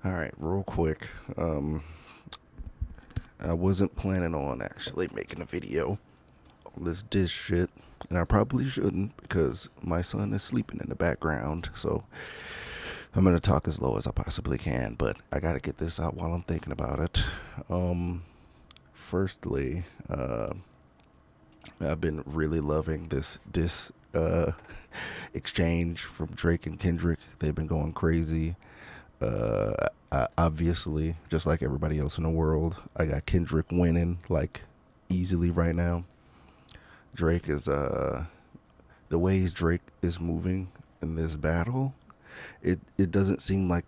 All right, real quick. I wasn't planning on actually making a video on this dish shit, and I probably shouldn't because my son is sleeping in the background. So I'm gonna talk as low as I possibly can, but I gotta get this out while I'm thinking about it. Firstly, I've been really loving this exchange from Drake and Kendrick. They've been going crazy. Obviously, just like everybody else in the world, I got Kendrick winning like easily right now. Drake is the ways Drake is moving in this battle. It doesn't seem like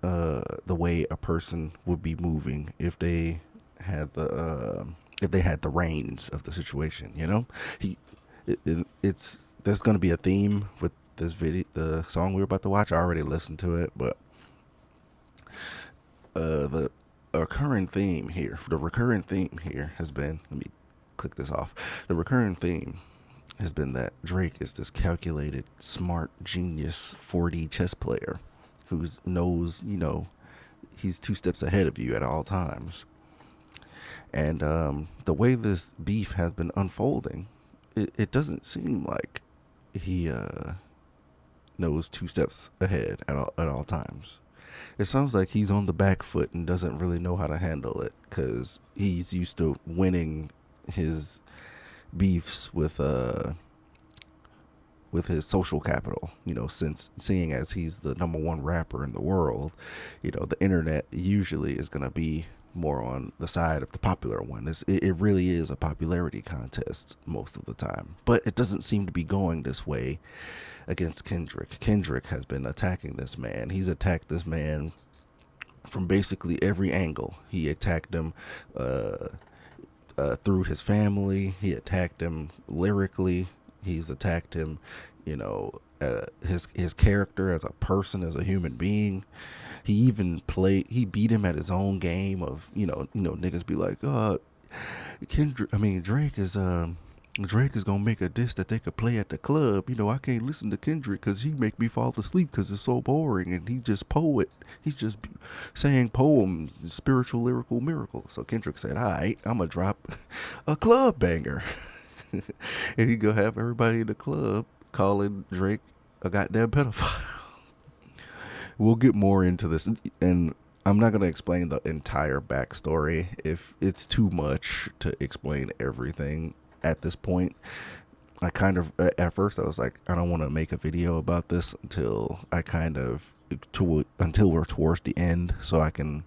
the way a person would be moving if they had the reins of the situation. You know, it's there's gonna be a theme with this video, the song we are about to watch. I already listened to it, but the recurring theme here has been, let me click this off. The recurring theme has been that Drake is this calculated, smart, genius 4D chess player who knows, he's two steps ahead of you at all times. And the way this beef has been unfolding, it doesn't seem like he knows two steps ahead at all times. It sounds like he's on the back foot and doesn't really know how to handle it because he's used to winning his beefs with his social capital. Since seeing as he's the number one rapper in the world, the internet usually is gonna be more on the side of the popular one. It really is a popularity contest most of the time, but it doesn't seem to be going this way against Kendrick. Kendrick has been attacking this man. He's attacked this man from basically every angle. He attacked him through his family. He attacked him lyrically. He's attacked him, his character as a person, as a human being. He beat him at his own game of, niggas be like, Drake is gonna make a diss that they could play at the club. I can't listen to Kendrick because he make me fall asleep because it's so boring and he's just poet. He's just saying poems, spiritual lyrical miracles. So Kendrick said, "All right, I'm gonna drop a club banger," and he gonna have everybody in the club calling Drake a goddamn pedophile. We'll get more into this, and I'm not gonna explain the entire backstory if it's too much to explain everything at this point. I kind of, at first I was like, I don't want to make a video about this until we're towards the end, so I don't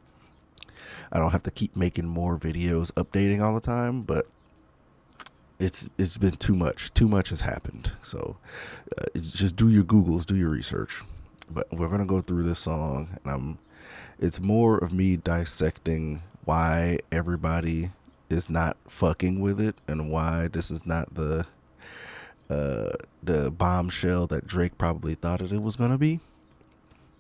have to keep making more videos updating all the time. But it's been too much. Too much has happened. So just do your Googles, do your research. But we're gonna go through this song, and it's more of me dissecting why everybody is not fucking with it and why this is not the bombshell that Drake probably thought it was gonna be.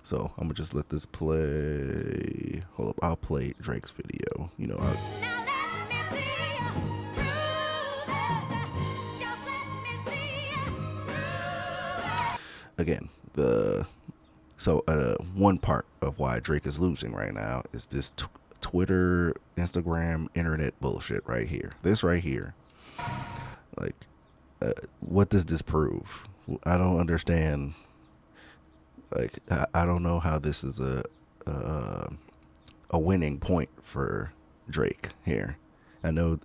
So I'm gonna just let this play. Hold up, I'll play Drake's video. Again, one part of why Drake is losing right now is this Twitter, Instagram, internet bullshit right here. This right here, like, what does this prove? I don't understand. Like, I don't know how this is a winning point for Drake here. I know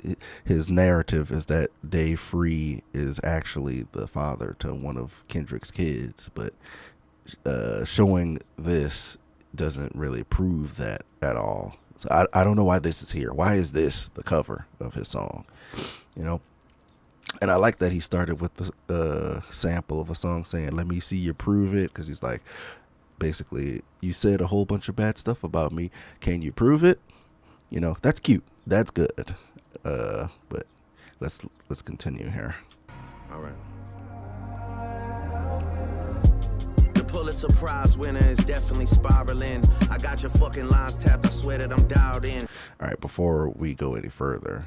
his narrative is that Dave Free is actually the father to one of Kendrick's kids, but showing this doesn't really prove that at all. So I don't know why this is here. Why is this the cover of his song? And I like that he started with the sample of a song saying, "Let me see you prove it," because he's like, basically, you said a whole bunch of bad stuff about me. Can you prove it? That's cute. That's good. But let's continue here. All right. The Pulitzer Prize winner is definitely spiraling. I got your fucking lines tapped. I swear that I'm dialed in. All right, before we go any further,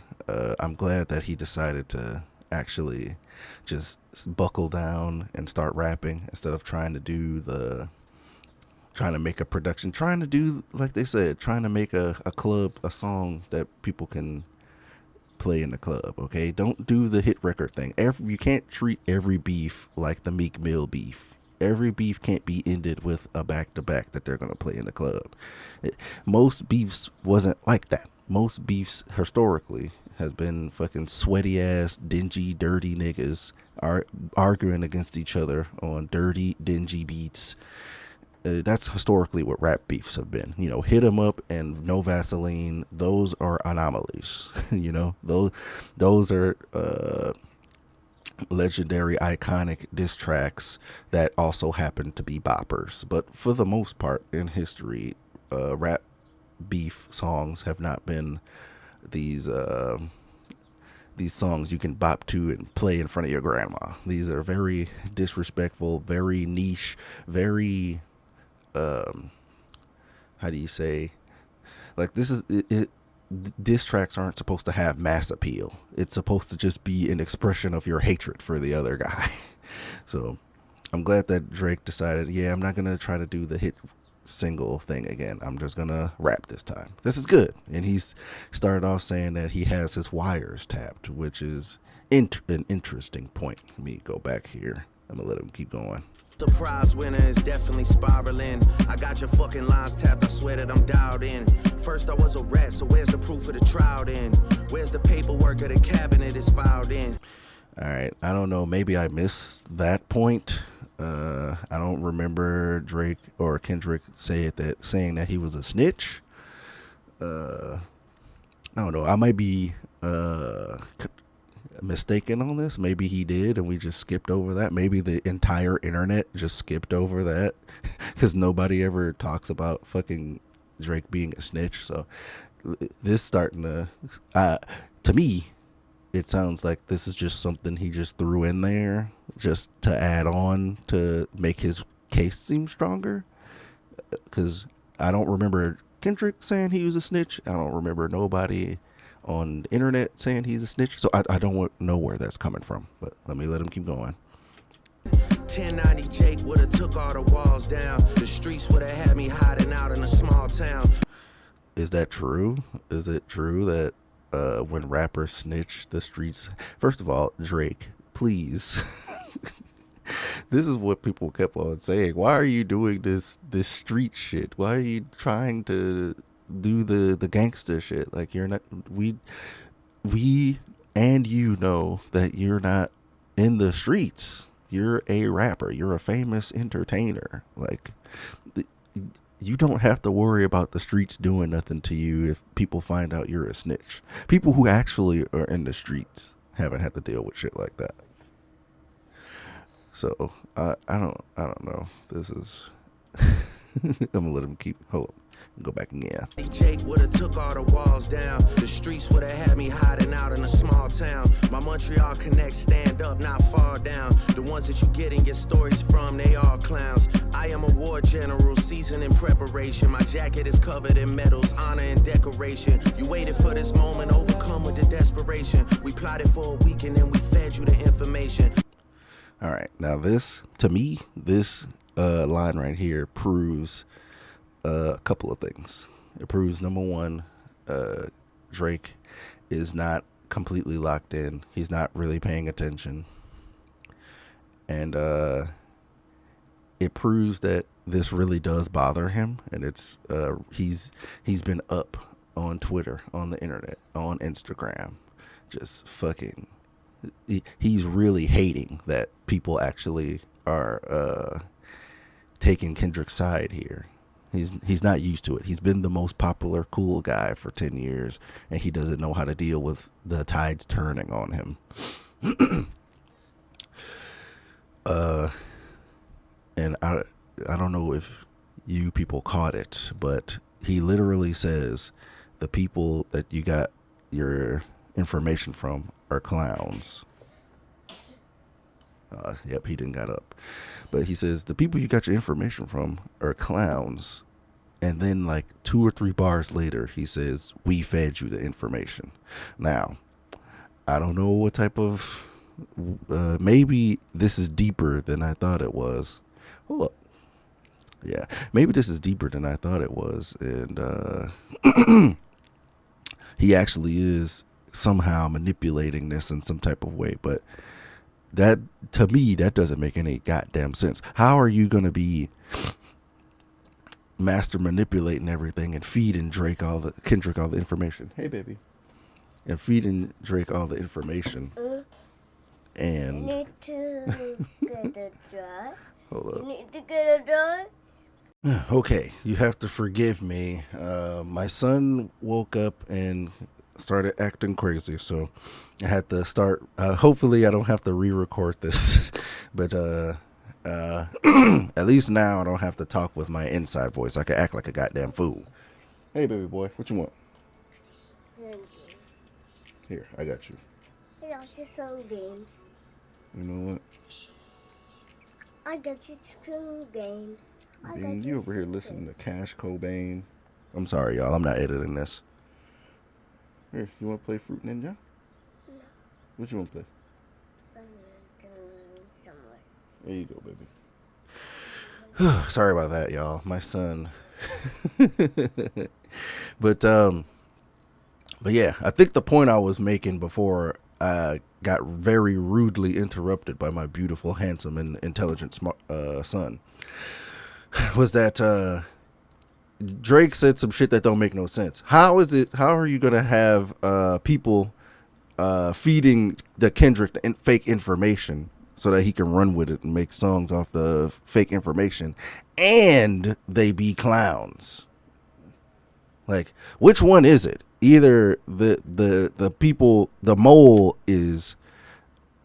I'm glad that he decided to actually just buckle down and start rapping instead of trying to do trying to make a production, trying to do, like they said, trying to make a song that people can play in the club. Okay, don't do the hit record thing. You can't treat every beef like the Meek Mill beef. Every beef can't be ended with a back-to-back that they're going to play in the club. Most beefs wasn't like that. Most beefs historically has been fucking sweaty ass, dingy, dirty niggas arguing against each other on dirty, dingy beats. That's historically what rap beefs have been. You know, hit 'em up and no Vaseline. Those are anomalies. You know, those are legendary, iconic diss tracks that also happen to be boppers. But for the most part in history, rap beef songs have not been these songs you can bop to and play in front of your grandma. These are very disrespectful, very niche, very how do you say, like, this is it. Diss tracks aren't supposed to have mass appeal. It's supposed to just be an expression of your hatred for the other guy. So I'm glad that Drake decided, yeah, I'm not going to try to do the hit single thing again. I'm just going to rap this time. This is good. And he's started off saying that he has his wires tapped, which is an interesting point. Let me go back here. I'm going to let him keep going. The prize winner is definitely spiraling. I got your fucking lines tapped, I swear that I'm dialed in. First I was a rat, so where's the proof of the trial then? Where's the paperwork of the cabinet is filed in? Alright, I don't know, maybe I missed that point. I don't remember Drake or Kendrick saying that he was a snitch. I don't know, I might be mistaken on this. Maybe he did and we just skipped over that. Maybe the entire internet just skipped over that because nobody ever talks about fucking Drake being a snitch. So this starting to me, it sounds like this is just something he just threw in there just to add on to make his case seem stronger, because I don't remember Kendrick saying he was a snitch. I don't remember nobody on the internet saying he's a snitch, so I don't know where that's coming from, but let him keep going. 1090 Jake would've took all the walls down. The streets would've had me hiding out in a small town. Is that true? Is it true that when rappers snitch, the streets... First of all, Drake, please. This is what people kept on saying. Why are you doing this street shit? Why are you trying to do the gangster shit? Like, you're not... We and you know that you're not in the streets. You're a rapper. You're a famous entertainer. Like, you don't have to worry about the streets doing nothing to you if people find out you're a snitch. People who actually are in the streets haven't had to deal with shit like that. So I don't know. This is I'm gonna let him keep. Hold up. Go back again. Jake would've took all the walls down. The streets would've had me hiding out in a small town. My Montreal connects stand up, not fall down. The ones that you getting your stories from, they all clowns. I am a war general, seasoned in preparation. My jacket is covered in medals, honor and decoration. You waited for this moment, overcome with the desperation. We plotted for a week and then we fed you the information. All right, now this, to me, this line right here proves a couple of things. It proves, number one, Drake is not completely locked in. He's not really paying attention. And it proves that this really does bother him. And it's he's been up on Twitter, on the internet, on Instagram, just fucking... He's really hating that people actually are taking Kendrick's side here. He's not used to it. He's been the most popular cool guy for 10 years, and he doesn't know how to deal with the tides turning on him. And I don't know if you people caught it, but he literally says the people that you got your information from are clowns. Yep, he didn't got up. But he says the people you got your information from are clowns. And then like 2 or 3 bars later, he says, we fed you the information. Now, I don't know what type of... maybe this is deeper than I thought it was. Hold up. Yeah, maybe this is deeper than I thought it was, and he actually is somehow manipulating this in some type of way. But that, to me, that doesn't make any goddamn sense. How are you gonna be master manipulating everything and feeding Kendrick all the information? Hey, baby, and feeding Drake all the information. And you need to get a drug. hold up. You need to get a drug. Okay, you have to forgive me. My son woke up and started acting crazy, so I had to start. Hopefully, I don't have to re-record this, but at least now I don't have to talk with my inside voice. I can act like a goddamn fool. Hey, baby boy, what you want? Here, I got you. I got you some games. You know what? I got you some games. Bean, you over here listening to Cash Cobain. I'm sorry, y'all. I'm not editing this. Here, you want to play Fruit Ninja? No. What you want to play? I'm going somewhere. There you go, baby. Sorry about that, y'all. My son. But yeah, I think the point I was making before I got very rudely interrupted by my beautiful, handsome, and intelligent son was that Drake said some shit that don't make no sense. How are you gonna have people feeding the Kendrick the fake information so that he can run with it and make songs off the fake information, and they be clowns? Like, which one is it? Either the people, the mole is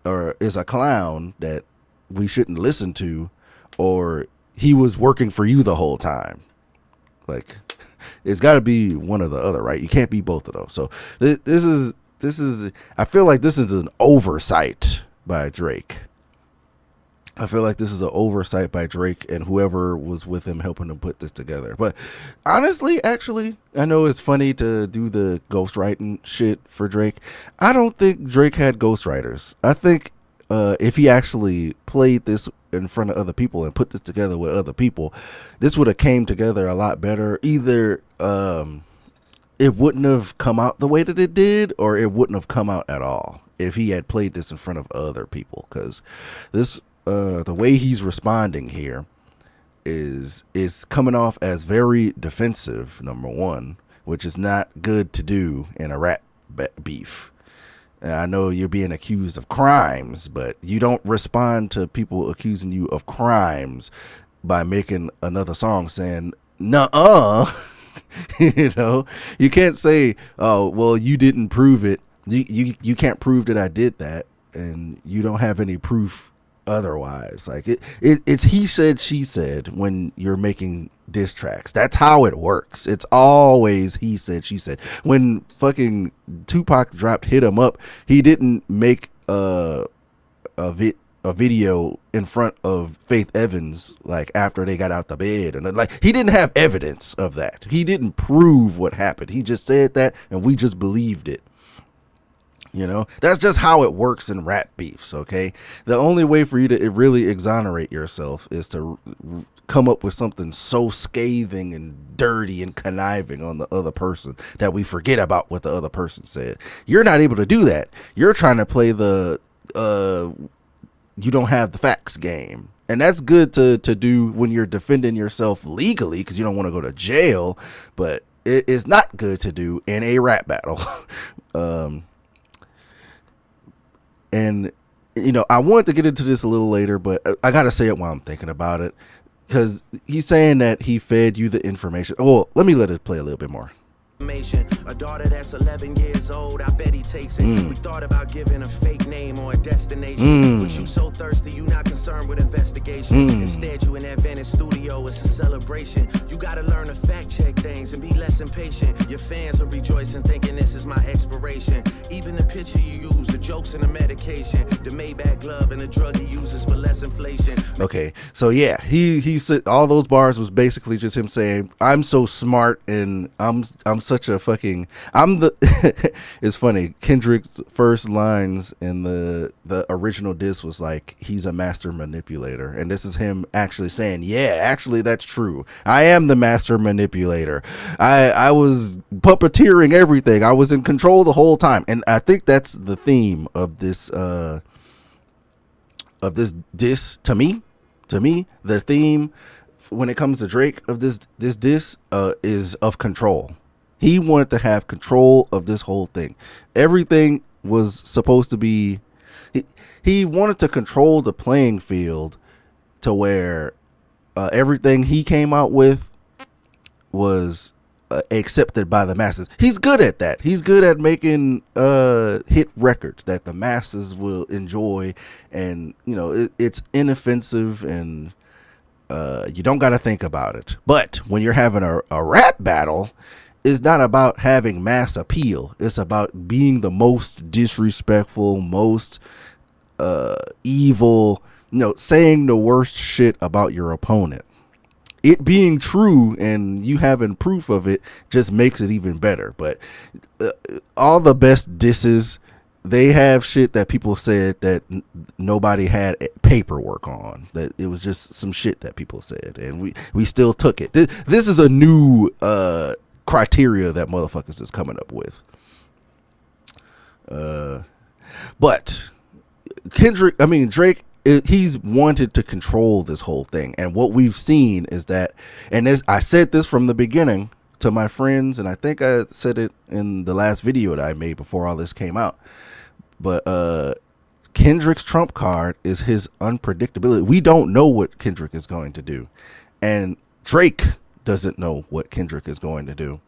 a clown that we shouldn't listen to, or he was working for you the whole time. Like, it's got to be one or the other, right? You can't be both of those. So this is I feel like this is an oversight by Drake. I feel like this is an oversight by Drake and whoever was with him helping him put this together. But honestly, actually, I know it's funny to do the ghostwriting shit for Drake. I don't think Drake had ghostwriters. I think if he actually played this in front of other people and put this together with other people, this would have came together a lot better. Either it wouldn't have come out the way that it did, or it wouldn't have come out at all if he had played this in front of other people. Because this the way he's responding here is coming off as very defensive, number one, which is not good to do in a rap beef. And I know you're being accused of crimes, but you don't respond to people accusing you of crimes by making another song saying, nuh-uh. You know, you can't say, oh, well, you didn't prove it. You can't prove that I did that, and you don't have any proof otherwise. Like it's he said, she said when you're making diss tracks. That's how it works. It's always he said, she said. When fucking Tupac dropped Hit 'Em Up, he didn't make a video in front of Faith Evans like after they got out the bed, and like he didn't have evidence of that. He didn't prove what happened. He just said that, and we just believed it. You know, that's just how it works in rap beefs, okay? The only way for you to really exonerate yourself is to come up with something so scathing and dirty and conniving on the other person that we forget about what the other person said. You're not able to do that. You're trying to play the you don't have the facts game. And that's good to do when you're defending yourself legally because you don't want to go to jail, but it is not good to do in a rap battle. And, you know, I wanted to get into this a little later, but I got to say it while I'm thinking about it, because he's saying that he fed you the information. Oh, let it play a little bit more. A daughter that's 11 years old, I bet he takes it. We thought about giving a fake name or a destination, but you so thirsty, you not concerned with investigation. Instead, you in that Venice studio, it's a celebration. You gotta learn to fact check things and be less less impatient. Your fans are rejoicing, thinking this is my expiration. Even the picture you use, the jokes and the medication, the Maybach glove and the drug he uses for less inflation. Okay, so yeah, he said all those bars was basically just him saying, "I'm so smart and I'm such a fucking I'm the." It's funny. Kendrick's first lines in the original diss was like, "He's a master manipulator," and this is him actually saying, "Yeah, actually that's true. I am the master manipulator. I was puppeteering everything. I was in control the whole time," and I think that's the theme of this diss to me. To me, the theme when it comes to Drake of this diss is of control. He wanted to have control of this whole thing. Everything was supposed to be. He wanted to control the playing field to where everything he came out with was accepted by the masses. He's good at that. He's good at making hit records that the masses will enjoy, and it's inoffensive, and you don't got to think about it. But when you're having a rap battle, it's not about having mass appeal. It's about being the most disrespectful, most evil, saying the worst shit about your opponent. It being true and you having proof of it just makes it even better. But all the best disses, they have shit that people said that nobody had paperwork on. That it was just some shit that people said, and we still took it. This is a new criteria that motherfuckers is coming up with. But Drake, he's wanted to control this whole thing, and what we've seen is that, and I said this from the beginning to my friends, and I think I said it in the last video that I made before all this came out, but Kendrick's trump card is his unpredictability. We don't know what Kendrick is going to do, and Drake doesn't know what Kendrick is going to do.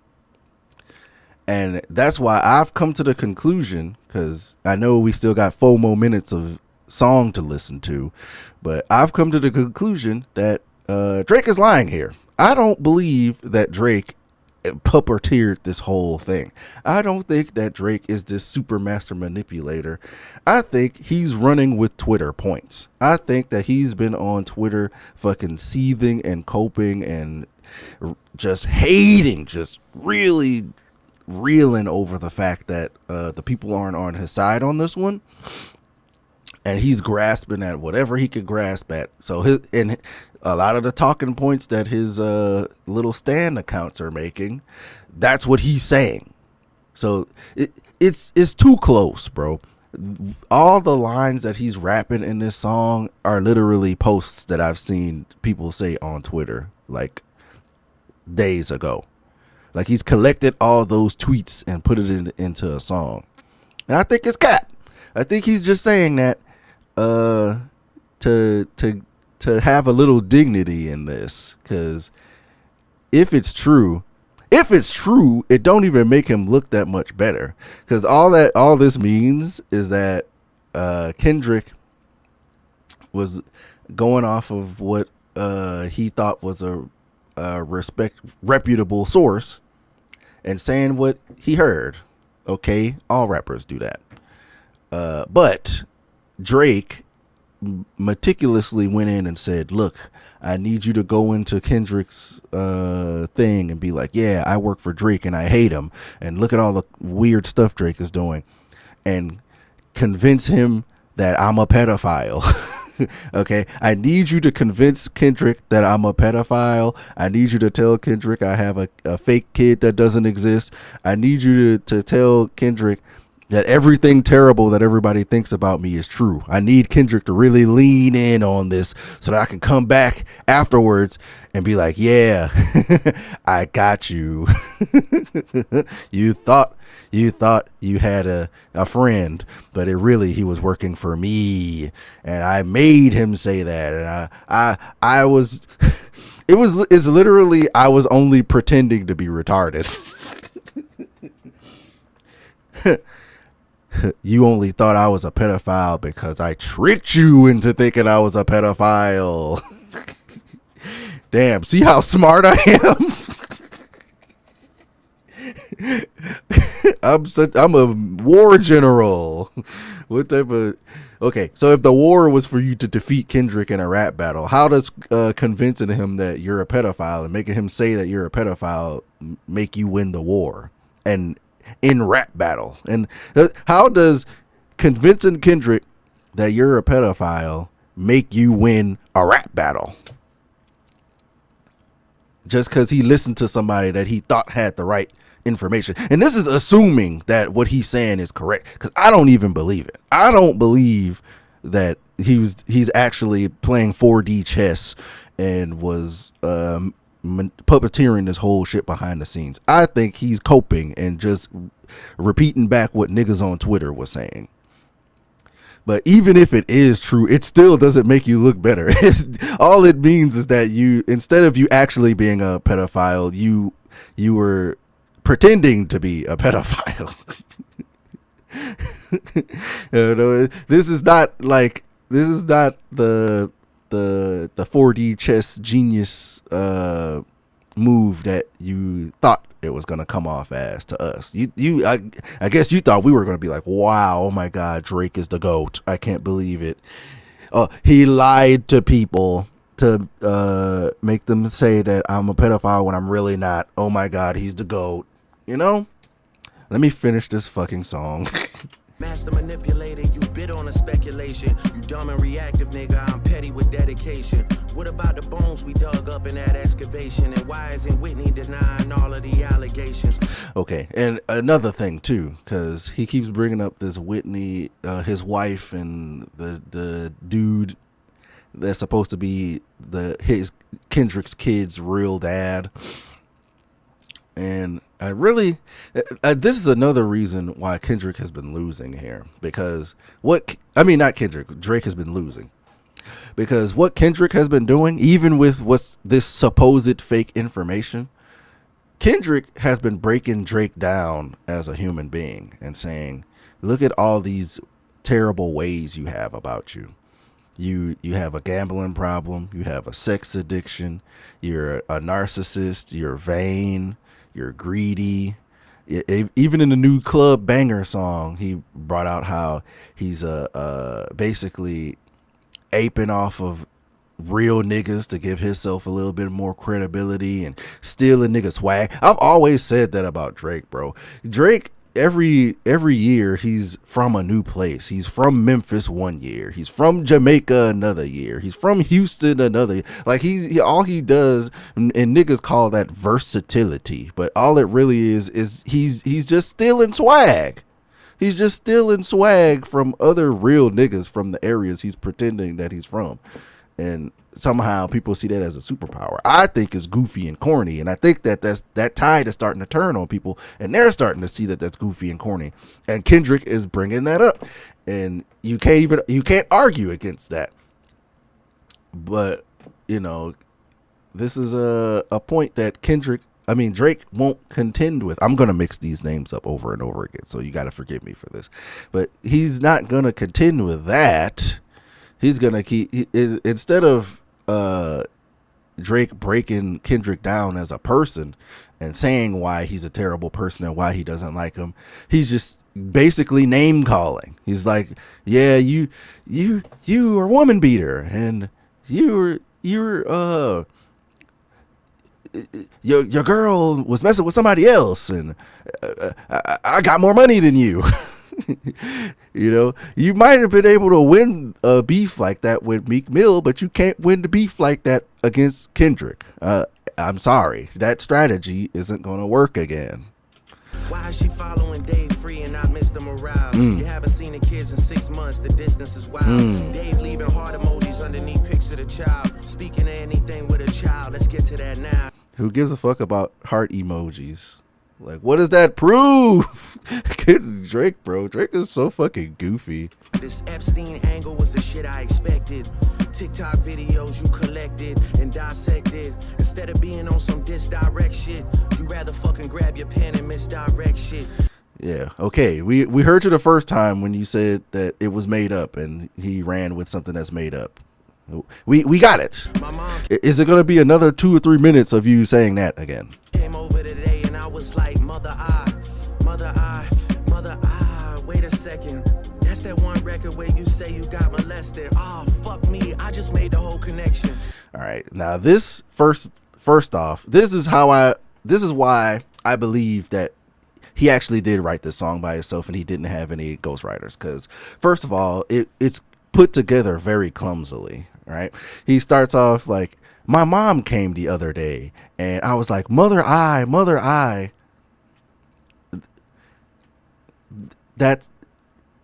And that's why I've come to the conclusion, because I know we still got 4 more minutes of song to listen to, but I've come to the conclusion that Drake is lying here. I don't believe that Drake puppeteered this whole thing. I don't think that Drake is this super master manipulator. I think he's running with Twitter points. I think that he's been on Twitter fucking seething and coping and just hating, just really reeling over the fact that the people aren't on his side on this one. And he's grasping at whatever he could grasp at. So a lot of the talking points that his little Stan accounts are making, that's what he's saying. So it's too close, bro. All the lines that he's rapping in this song are literally posts that I've seen people say on Twitter like days ago. Like he's collected all those tweets and put it into a song. And I think it's cap. I think he's just saying that to have a little dignity in this, because if it's true, it don't even make him look that much better, because all this means is that Kendrick was going off of what he thought was a reputable source and saying what he heard. Okay, all rappers do that, but Drake meticulously went in and said, look, I need you to go into Kendrick's thing and be like, yeah, I work for Drake and I hate him, and look at all the weird stuff Drake is doing, and convince him that I'm a pedophile. Okay, I need you to convince Kendrick that I'm a pedophile. I need you to tell Kendrick I have a fake kid that doesn't exist. I need you to tell Kendrick that everything terrible that everybody thinks about me is true. I need Kendrick to really lean in on this so that I can come back afterwards and be like, yeah, I got you. You thought you had a friend, but he was working for me, and I made him say that. And I was, it's literally, I was only pretending to be retarded. You only thought I was a pedophile because I tricked you into thinking I was a pedophile. Damn, see how smart I am? I'm a war general. What type of? Okay, so if the war was for you to defeat Kendrick in a rap battle, how does convincing him that you're a pedophile and making him say that you're a pedophile make you win the war and in rap battle? And how does convincing Kendrick that you're a pedophile make you win a rap battle? Just because he listened to somebody that he thought had the right information. And this is assuming that what he's saying is correct, because I don't even believe it. I don't believe that he's actually playing 4D chess and was puppeteering this whole shit behind the scenes. I think he's coping and just repeating back what niggas on Twitter was saying. But even if it is true, it still doesn't make you look better. All it means is that you, instead of you actually being a pedophile, you were pretending to be a pedophile. This is not the 4D chess genius move that you thought it was gonna come off as to us. I guess you thought we were gonna be like, wow, oh my god, Drake is the GOAT. I can't believe it. He lied to people to make them say that I'm a pedophile when I'm really not. Oh my god, he's the GOAT. You know? Let me finish this fucking song. Master manipulator, you bid on a speculation. You dumb and reactive, nigga, I'm petty with dedication. What about the bones we dug up in that excavation? And why isn't Whitney denying all of the allegations? Okay, and another thing too, because he keeps bringing up this Whitney, his wife, and the dude that's supposed to be his Kendrick's kid's real dad. And I really, this is another reason why Kendrick has been losing here, because not Kendrick, Drake has been losing, because what Kendrick has been doing, even with what's this supposed fake information, Kendrick has been breaking Drake down as a human being and saying, look at all these terrible ways you have about you. You have a gambling problem, you have a sex addiction, you're a narcissist, you're vain, you're greedy. Even in the new Club Banger song, he brought out how he's basically aping off of real niggas to give himself a little bit more credibility and stealing niggas swag. I've always said that about Drake, bro. Drake, every year he's from a new place. He's from Memphis one year, he's from Jamaica another year, he's from Houston another. Like he all he does, and niggas call that versatility, but all it really is he's just stealing swag. He's just stealing swag from other real niggas from the areas he's pretending that he's from. And somehow people see that as a superpower. I think it's goofy and corny, and I think that tide is starting to turn on people, and they're starting to see that that's goofy and corny. And Kendrick is bringing that up, and you can't argue against that. But you know, this is a point that Drake won't contend with. I'm gonna mix these names up over and over again, so you got to forgive me for this. But he's not gonna contend with that. He's gonna instead of Drake breaking Kendrick down as a person and saying why he's a terrible person and why he doesn't like him, he's just basically name calling. He's like, yeah, you are a woman beater, and your girl was messing with somebody else, and I got more money than you. You know, you might have been able to win a beef like that with Meek Mill, but you can't win the beef like that against Kendrick. I'm sorry, that strategy isn't going to work again. Why is she following Dave Free and not Mr. Morale? You haven't seen the kids in 6 months, the distance is wild. Dave leaving heart emojis underneath pics of the child. Speaking of anything with a child, let's get to that now. Who gives a fuck about heart emojis? Like, what does that prove? Drake, bro. Drake is so fucking goofy. This Epstein angle was the shit I expected. TikTok videos you collected and dissected. Instead of being on some disdirect shit, you rather fucking grab your pen and misdirect shit. Yeah, okay. We heard you the first time when you said that it was made up, and he ran with something that's made up. We got it. Is it going to be another 2 or 3 minutes of you saying that again? Came over today and I was like, mother, wait a second. That's that one record where you say you got molested. Oh, fuck me, I just made the whole connection. All right, now this first off, this is why I believe that he actually did write this song by himself and he didn't have any ghostwriters. Because first of all, it's put together very clumsily. Right? He starts off like, my mom came the other day and I was like, mother, I. That's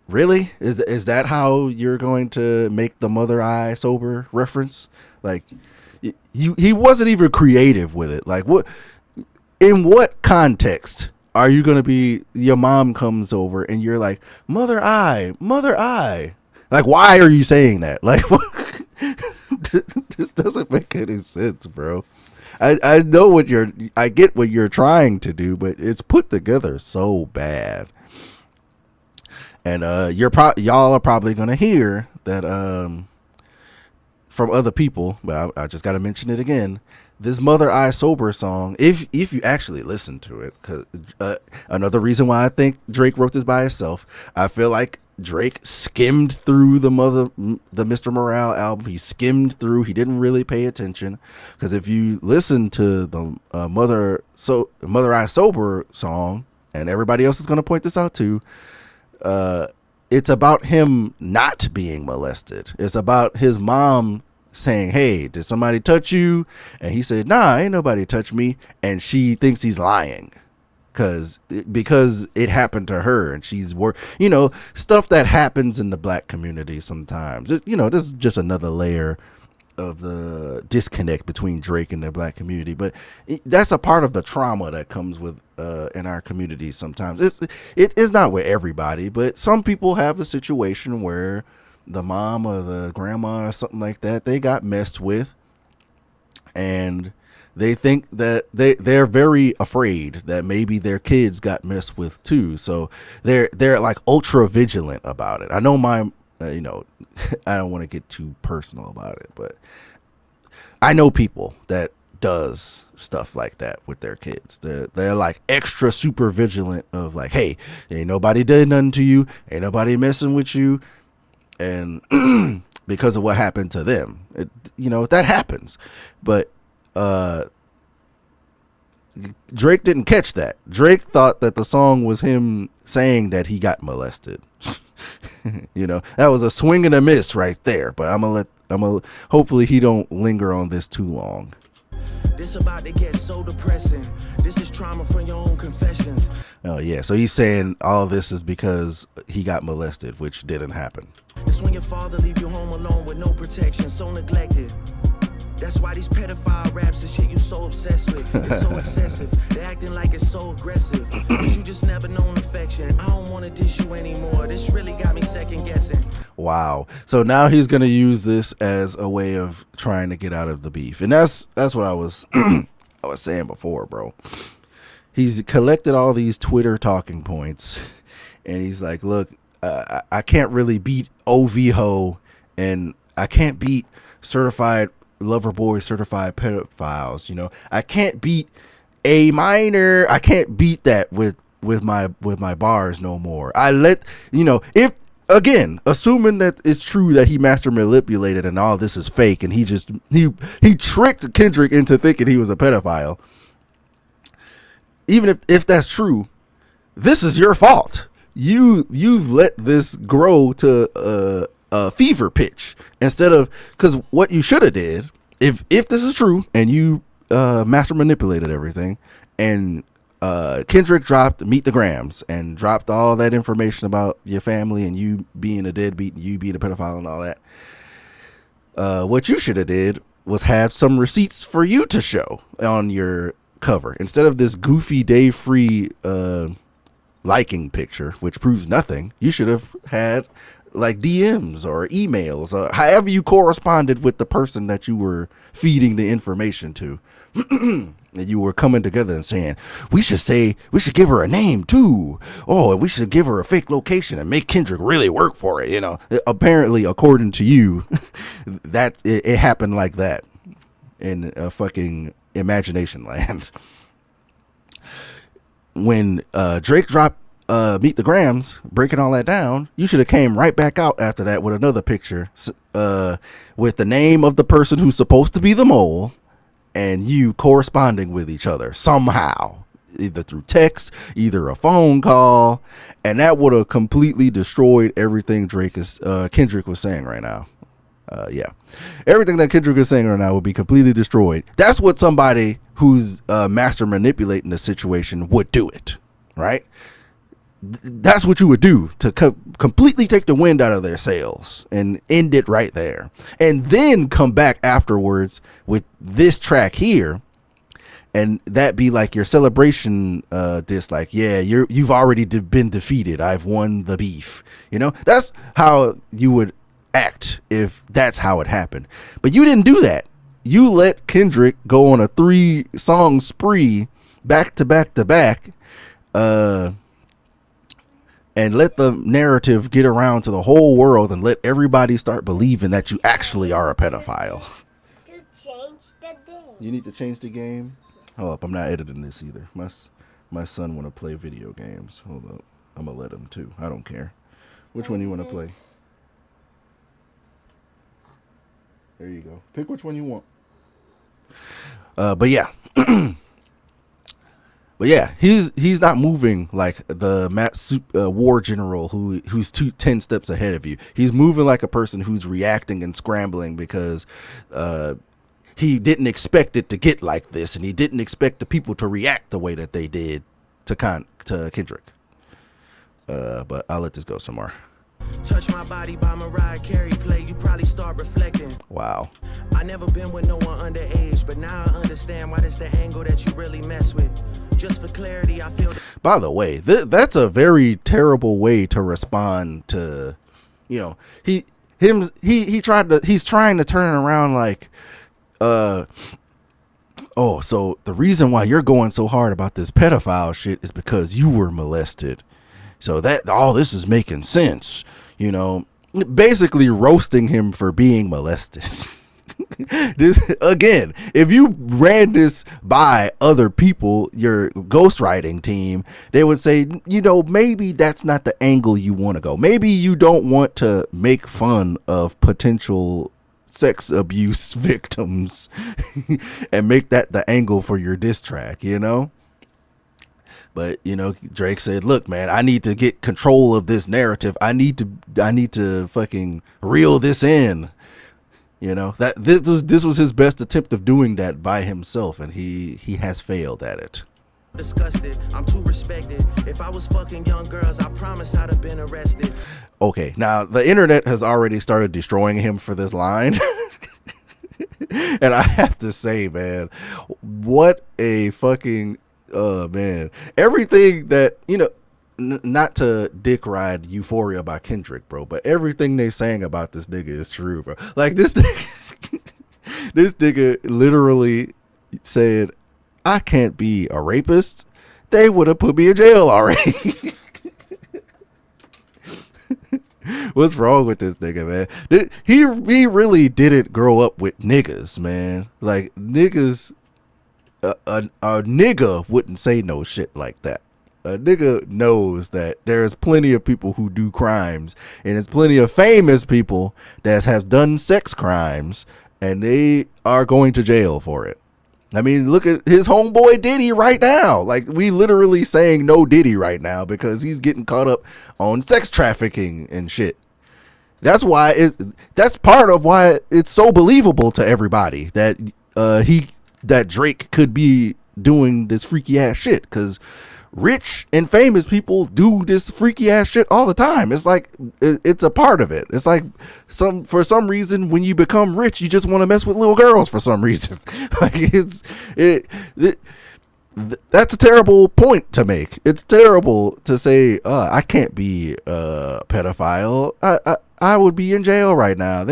really is that how you're going to make the mother I sober reference? Like, he wasn't even creative with it. Like, what, in what context are you going to be, your mom comes over and you're like, mother I. Like, why are you saying that? Like, what? This doesn't make any sense, bro. I know I get what you're trying to do, but it's put together so bad. And y'all are probably gonna hear that from other people, but I just gotta mention it again. This Mother I Sober song, if you actually listen to it, because another reason why I think Drake wrote this by himself, I feel like Drake skimmed through the Mr. Morale album. He skimmed through. He didn't really pay attention, because if you listen to the Mother I Sober song, and everybody else is going to point this out too, it's about him not being molested. It's about his mom saying, hey, did somebody touch you? And he said, nah, ain't nobody touched me. And she thinks he's lying. Because it happened to her, and she's stuff that happens in the black community sometimes. This is just another layer of the disconnect between Drake and the black community. But that's a part of the trauma that comes with in our community sometimes. It is not with everybody, but some people have a situation where the mom or the grandma or something like that, they got messed with, and they think that they're very afraid that maybe their kids got messed with too. So they're like ultra vigilant about it. I know I don't want to get too personal about it, but I know people that does stuff like that with their kids. They're like extra super vigilant of like, hey, ain't nobody did nothing to you. Ain't nobody messing with you. And because of what happened to them, that happens. But Drake didn't catch that. Drake thought that the song was him saying that he got molested. That was a swing and a miss right there. But hopefully he don't linger on this too long. This about to get so depressing. This is trauma from your own confessions. Oh yeah, so he's saying all this is because he got molested, which didn't happen. This when your father leave you home alone with no protection, so neglected. That's why these pedophile raps and shit you so obsessed with. It's so excessive. They're acting like it's so aggressive. But you just never known affection. I don't want to dish you anymore. This really got me second guessing. Wow. So now he's going to use this as a way of trying to get out of the beef. And that's what I was saying before, bro. He's collected all these Twitter talking points, and he's like, look, I can't really beat OVHO, and I can't beat certified lover boy, certified pedophiles. I can't beat A minor. I can't beat that with my bars no more. If again, assuming that it's true that he master manipulated and all this is fake, and he tricked Kendrick into thinking he was a pedophile. Even if that's true, this is your fault. You've let this grow to a fever pitch instead of, because what you should have did, if this is true and you master manipulated everything, and Kendrick dropped Meet the Grams and dropped all that information about your family and you being a deadbeat and you being a pedophile and all that, what you should have did was have some receipts for you to show on your cover instead of this goofy day free liking picture, which proves nothing. You should have had like DMs or emails, however you corresponded with the person that you were feeding the information to. And you were coming together and saying, we should give her a name too. Oh, and we should give her a fake location and make Kendrick really work for it. Apparently, according to you, that it happened like that in a fucking imagination land. when Drake dropped Meet the Grams, breaking all that down, you should have came right back out after that with another picture with the name of the person who's supposed to be the mole and you corresponding with each other somehow, either through text, either a phone call, and that would have completely destroyed everything Kendrick was saying right now. Yeah, everything that Kendrick is saying right now would be completely destroyed. That's what somebody who's master manipulating the situation would do it, right? That's what you would do to completely take the wind out of their sails and end it right there, and then come back afterwards with this track here, and that be like your celebration diss, like, yeah, you've already been defeated, I've won the beef. You know, that's how you would act if that's how it happened. But you didn't do that. You let Kendrick go on a 3-song spree back to back to back, and let the narrative get around to the whole world and let everybody start believing that you actually are a pedophile. To change the game. You need to change the game. Hold up, I'm not editing this either. My son want to play video games. Hold up, I'm gonna let him too. I don't care. Which one you want to play? There you go. Pick which one you want. But yeah. But yeah, he's not moving like the war general who's 10 steps ahead of you. He's moving like a person who's reacting and scrambling because he didn't expect it to get like this, and he didn't expect the people to react the way that they did to Kendrick. But I'll let this go some more. Touch My Body by Mariah Carey play, you probably start reflecting. Wow. I never been with no one underage, but now I understand why that's the angle that you really mess with. Just for clarity, I feel. By the way, that's a very terrible way to respond to, you know, he's trying to turn it around like, oh, so the reason why you're going so hard about this pedophile shit is because you were molested. So that all this is making sense, you know, basically roasting him for being molested. Again, if you ran this by other people, your ghostwriting team, they would say, you know, maybe that's not the angle you want to go. Maybe you don't want to make fun of potential sex abuse victims and make that the angle for your diss track, you know? But, you know, Drake said, look, man, I need to get control of this narrative. I need to fucking reel this in. You know, that this was his best attempt of doing that by himself, and he has failed at it. Disgusted, I'm too respected. If I was fucking young girls, I promise I'd have been arrested. Okay, now the internet has already started destroying him for this line. And I have to say, man, what a fucking man. Everything that, you know, not to dick ride Euphoria by Kendrick, bro, but everything they saying about this nigga is true, bro. Like this nigga literally said, I can't be a rapist. They would have put me in jail already. What's wrong with this nigga, man? He really didn't grow up with niggas, man. Like niggas, a nigga wouldn't say no shit like that. A nigga knows that there's plenty of people who do crimes, and there's plenty of famous people that have done sex crimes, and they are going to jail for it. I mean, look at his homeboy Diddy right now. Like, we literally saying no Diddy right now because he's getting caught up on sex trafficking and shit. That's why that's part of why it's so believable to everybody that that Drake could be doing this freaky ass shit, because rich and famous people do this freaky ass shit all the time. It's like it's a part of it. It's like for some reason when you become rich, you just want to mess with little girls for some reason. Like that's a terrible point to make. It's terrible to say I can't be a pedophile. I would be in jail right now.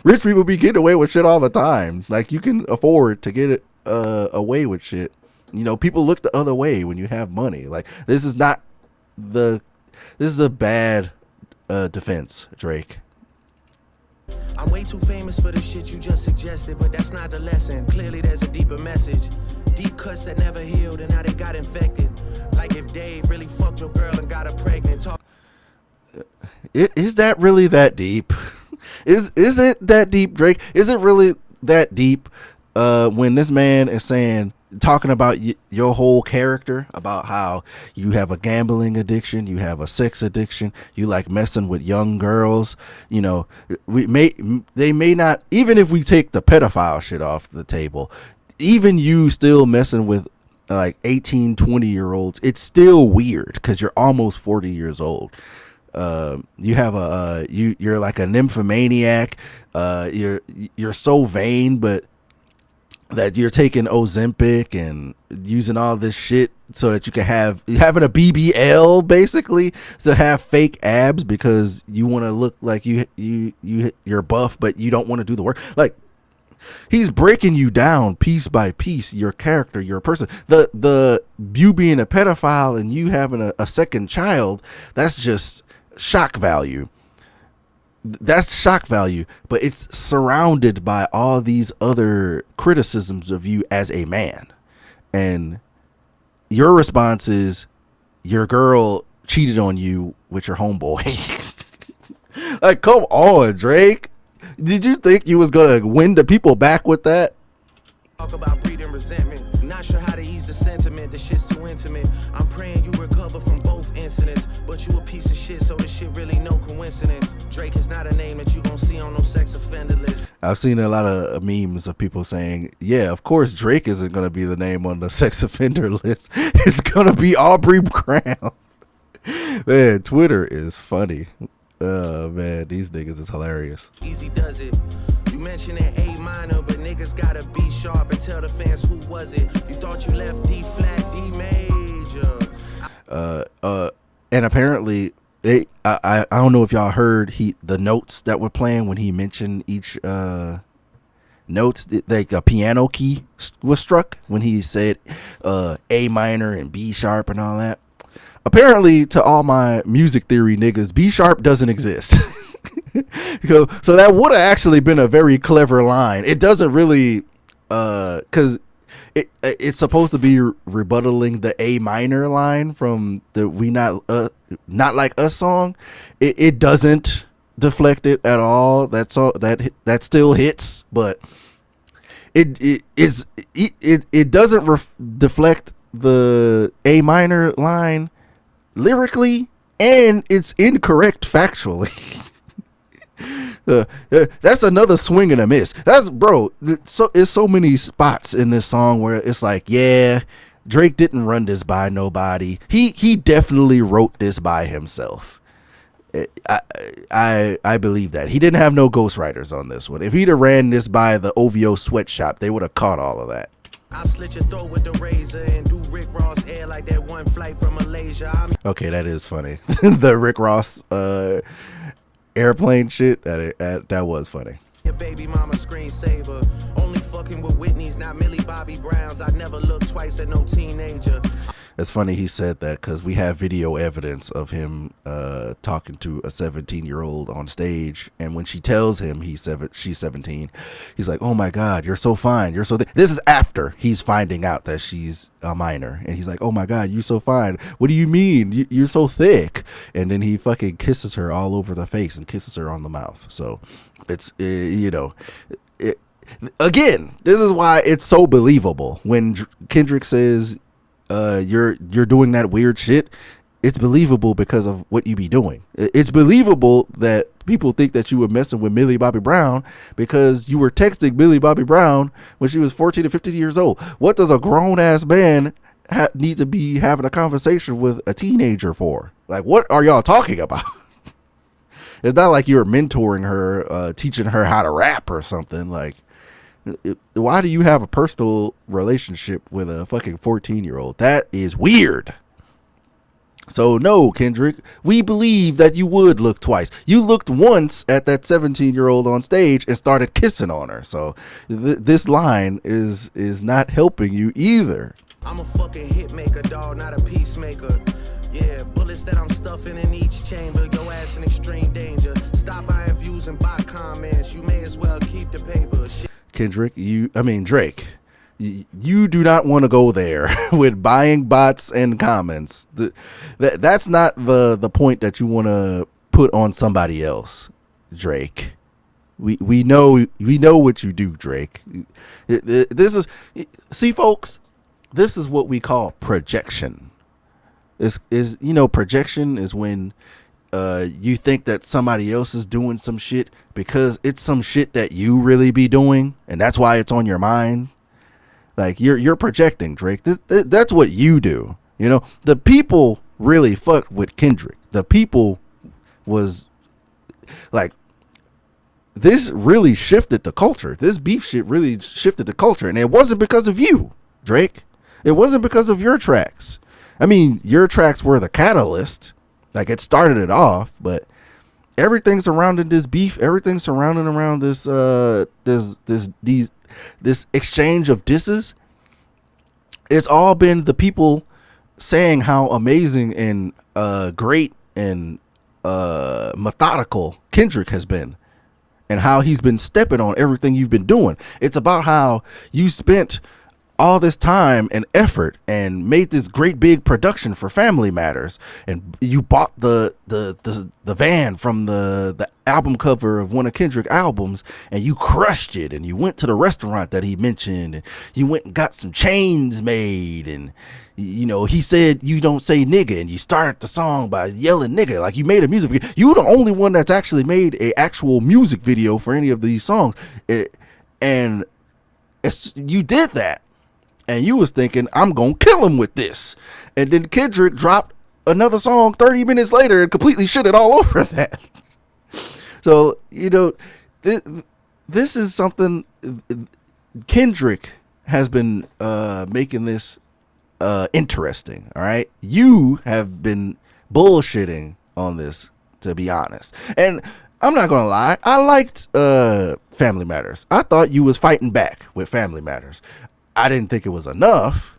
Rich people be getting away with shit all the time. Like, you can afford to get it away with shit. You know, people look the other way when you have money. Like, this is a bad defense, Drake. I'm way too famous for the shit you just suggested, but that's not the lesson. Clearly there's a deeper message. deep cuts that never healed and now they got infected. Like if Dave really fucked your girl and got her pregnant. Is that really that deep? Is it that deep, Drake? Is it really that deep when this man is talking about your whole character, about how you have a gambling addiction, you have a sex addiction, you like messing with young girls, you know, they may not, even if we take the pedophile shit off the table, even you still messing with like 18, 20-year-olds, it's still weird because you're almost 40 years old. You have you're like a nymphomaniac. You're so vain, but that you're taking Ozempic and using all this shit so that you can having a BBL basically to have fake abs because you want to look like you're buff, but you don't want to do the work. Like, he's breaking you down piece by piece, your character, your person. The you being a pedophile and you having a second child, that's just shock value. That's shock value, but it's surrounded by all these other criticisms of you as a man. And your response is your girl cheated on you with your homeboy. Like, come on, Drake. Did you think you was going to win the people back with that? Talk about breeding resentment. Not sure how to ease the sentiment. The shit's too intimate. I'm praying you recover from both incidents. But you a piece of shit, so this shit really no coincidence. Drake is not a name that you gon' see on no sex offender list. I've seen a lot of memes of people saying, yeah, of course Drake isn't going to be the name on the sex offender list. It's going to be Aubrey Graham. Man, Twitter is funny. Man, these niggas is hilarious. Easy does it. You mentioned an A minor, but niggas gotta be sharp and tell the fans who was it. You thought you left D flat, D major. And apparently, I don't know if y'all heard the notes that were playing when he mentioned each notes. Like a piano key was struck when he said A minor and B sharp and all that. Apparently, to all my music theory niggas, B sharp doesn't exist. So that would have actually been a very clever line. It doesn't really, because it's supposed to be rebuttaling the A minor line from the "We Not Like Us" song. It doesn't deflect it at all. That still hits, but it doesn't deflect the A minor line lyrically, and it's incorrect factually. That's another swing and a miss. That's, bro, it's so many spots in this song where it's like, yeah, Drake didn't run this by nobody. He definitely wrote this by himself. I believe that. He didn't have no ghostwriters on this one. If he'd have ran this by the OVO sweatshop, they would have caught all of that. I'll slit your throat with the razor and do Rick Ross hair like that one flight from Malaysia. Okay, that is funny. The Rick Ross airplane shit, that was funny. Your baby mama screensaver. Only fucking with Whitney's, not Millie Bobby Brown's. I never look twice at no teenager. It's funny he said that because we have video evidence of him talking to a 17-year-old on stage, and when she tells him she's 17, he's like, "Oh my God, you're so fine, you're so." This is after he's finding out that she's a minor, and he's like, "Oh my God, you're so fine. What do you mean? You're so thick." And then he fucking kisses her all over the face and kisses her on the mouth. So it's again, this is why it's so believable when Kendrick says, you're doing that weird shit. It's believable because of what you be doing. It's believable that people think that you were messing with Millie Bobby Brown because you were texting Millie Bobby Brown when she was 14 or 15 years old. What does a grown ass man need to be having a conversation with a teenager for? Like, what are y'all talking about? It's not like you're mentoring her, teaching her how to rap or something. Like, why do you have a personal relationship with a fucking 14-year-old? That is weird. So no, Kendrick, we believe that you would look twice. You looked once at that 17-year-old on stage and started kissing on her. So this line is not helping you either. I'm a fucking hit maker, dog, not a peacemaker. Yeah, bullets that I'm stuffing in each chamber. Your ass in extreme danger. Stop buying views and buy comments. You may as well keep the paper. Drake, You do not want to go there with buying bots and comments. That's not the point that you want to put on somebody else, Drake. We know what you do, Drake. This is, see, folks, this is what we call projection. Is projection is when you think that somebody else is doing some shit because it's some shit that you really be doing, and that's why it's on your mind. Like you're projecting, Drake. That's what you do. The people really fucked with Kendrick. The people was like, this really shifted the culture. This beef shit really shifted the culture, and it wasn't because of you, Drake. It wasn't because of your tracks. I mean, your tracks were the catalyst. Like, it started it off, but everything surrounding this beef, everything surrounding around this this exchange of disses, it's all been the people saying how amazing and great and methodical Kendrick has been, and how he's been stepping on everything you've been doing. It's about how you spent all this time and effort and made this great big production for Family Matters, and you bought the van from the album cover of one of Kendrick albums, and you crushed it, and you went to the restaurant that he mentioned, and you went and got some chains made, and he said you don't say nigga, and you started the song by yelling nigga. Like, you made a music video. You were the only one that's actually made a actual music video for any of these songs, and you did that. And you was thinking, I'm going to kill him with this. And then Kendrick dropped another song 30 minutes later and completely shit it all over that. So, this is something Kendrick has been making this interesting. All right. You have been bullshitting on this, to be honest. And I'm not going to lie. I liked Family Matters. I thought you was fighting back with Family Matters. I didn't think it was enough.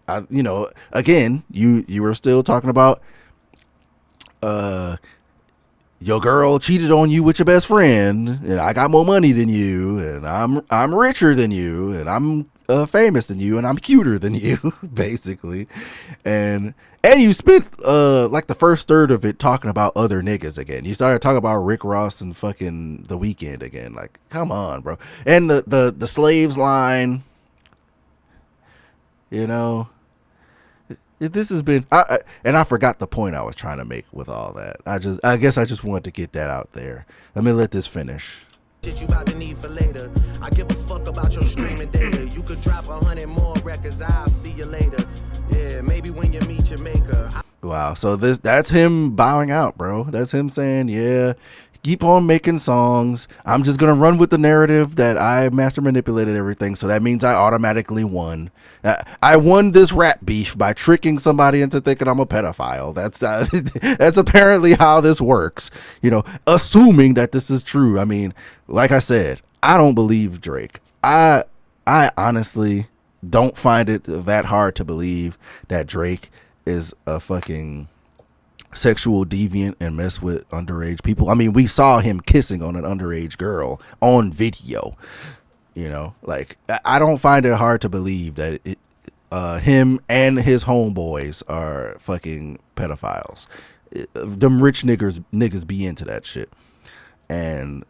Again, you were still talking about your girl cheated on you with your best friend, and I got more money than you, and I'm richer than you, and I'm famous than you, and I'm cuter than you, basically. And you spent like the first third of it talking about other niggas again. You started talking about Rick Ross and fucking The Weeknd again. Like, come on, bro. And the slaves line. This has been, and I forgot the point I was trying to make with all that. I guess I just wanted to get that out there. Let me let this finish. Shit you about to need for later. I give a fuck about your streaming data. You could drop 100 more records. I'll see you later. Yeah, maybe when you meet your maker. Wow. So that's him bowing out, bro. That's him saying, yeah, keep on making songs. I'm just going to run with the narrative that I master manipulated everything. So that means I automatically won. I won this rap beef by tricking somebody into thinking I'm a pedophile. That's apparently how this works. Assuming that this is true. I mean, like I said, I don't believe Drake. I honestly don't find it that hard to believe that Drake is a fucking sexual deviant and mess with underage people. I mean, we saw him kissing on an underage girl on video. Like, I don't find it hard to believe that him and his homeboys are fucking pedophiles. Them rich niggas be into that shit. And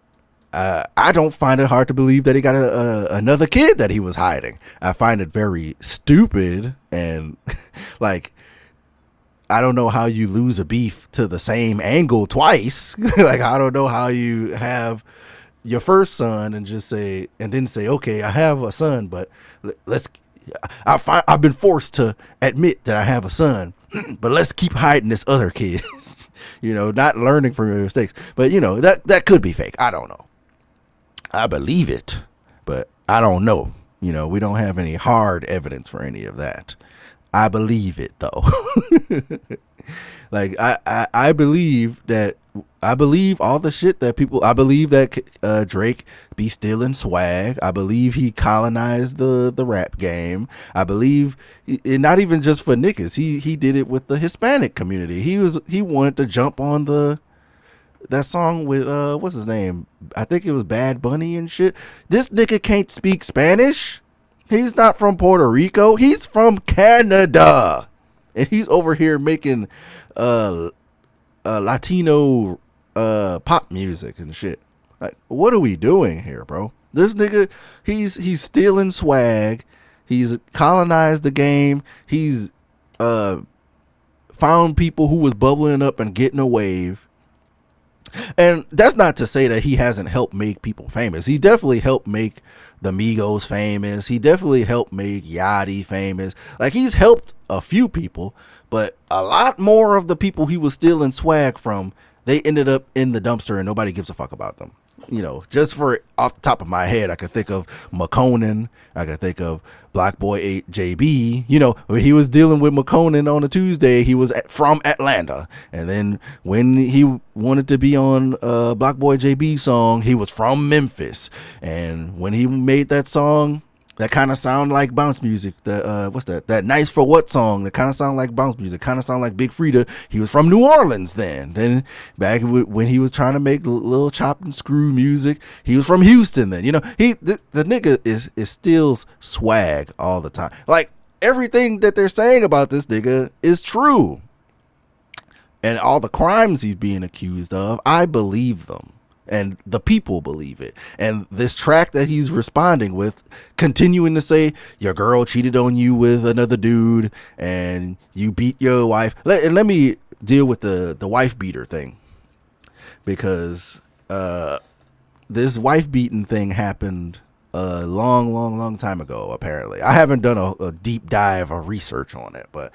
I don't find it hard to believe that he got another kid that he was hiding. I find it very stupid and like, I don't know how you lose a beef to the same angle twice. Like, I don't know how you have your first son and then say, okay, I have a son, but I've been forced to admit that I have a son, but let's keep hiding this other kid. Not learning from your mistakes. But that could be fake. I don't know. I believe it, but I don't know. We don't have any hard evidence for any of that. I believe it though. Like, I believe all the shit that people, I believe that Drake be stealing swag. I believe he colonized the rap game. I believe, and not even just for niggas. He did it with the Hispanic community. He wanted to jump on that song with what's his name? I think it was Bad Bunny and shit. This nigga can't speak Spanish. He's not from Puerto Rico. He's from Canada. And he's over here making Latino pop music and shit. Like, what are we doing here, bro? This nigga, he's stealing swag. He's colonized the game. He's found people who was bubbling up and getting a wave. And that's not to say that he hasn't helped make people famous. He definitely helped make the Migos famous. He definitely helped make Yachty famous. Like, he's helped a few people, but a lot more of the people he was stealing swag from, they ended up in the dumpster and nobody gives a fuck about them. You know, just for off the top of my head, I could think of McConan. I could think of Black Boy 8 JB. You know, when he was dealing with McConan on a Tuesday, he was from Atlanta. And then when he wanted to be on Black Boy JB song, he was from Memphis. And when he made that song, that kind of sound like bounce music. What's that? That Nice for What song that kind of sound like bounce music. Kind of sound like Big Frida. He was from New Orleans then. Then back when he was trying to make little chop and screw music, he was from Houston then. You know, the nigga is steals swag all the time. Like, everything that they're saying about this nigga is true. And all the crimes he's being accused of, I believe them. And the people believe it. And this track that he's responding with, continuing to say your girl cheated on you with another dude and you beat your wife. Let me deal with the wife beater thing, because this wife beating thing happened a long time ago. Apparently, I haven't done a deep dive or research on it, but